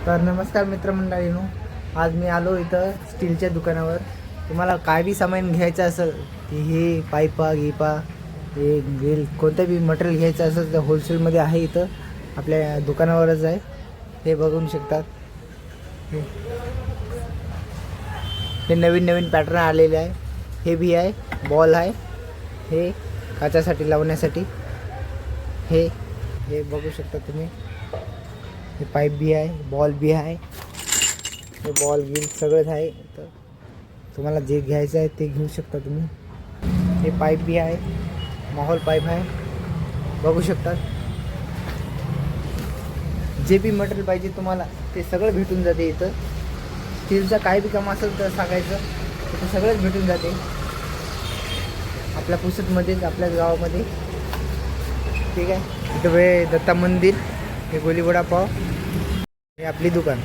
तर नमस्कार मित्रमंडळींनो, आज मी आलो इथं स्टीलच्या दुकानावर. तुम्हाला काय बी सामान घ्यायचं असेल की हे पाईपा गिपा हे ग्रिल कोणतं बी मटेरियल घ्यायचं असेल तर होलसेलमध्ये आहे. इथं आपल्या दुकानावरच आहे. हे बघू शकतात. हे नवीन नवीन पॅटर्न आलेले आहे. हे भी आहे, बॉल आहे, हे काचासाठी लावण्यासाठी. हे हे बघू शकता तुम्ही. हे पाईप भी आहे, बॉल भी आहे. हे बॉल गिल सगळंच आहे. तर तुम्हाला जे घ्यायचं आहे ते घेऊ शकता तुम्ही. हे पाईप भी आहे, माहोल पाईप आहे, बघू शकता. जे बी मटेरियल पाहिजे तुम्हाला ते सगळं भेटून जाते इथं. स्टीलचं काय बी काम असेल तर सांगायचं, ते सगळंच भेटून जाते आपल्या पुसदमध्येच, आपल्या गावामध्ये. ठीक आहे. इथं दत्ता मंदिर, हे गोली वडापाव, हे आपली दुकान.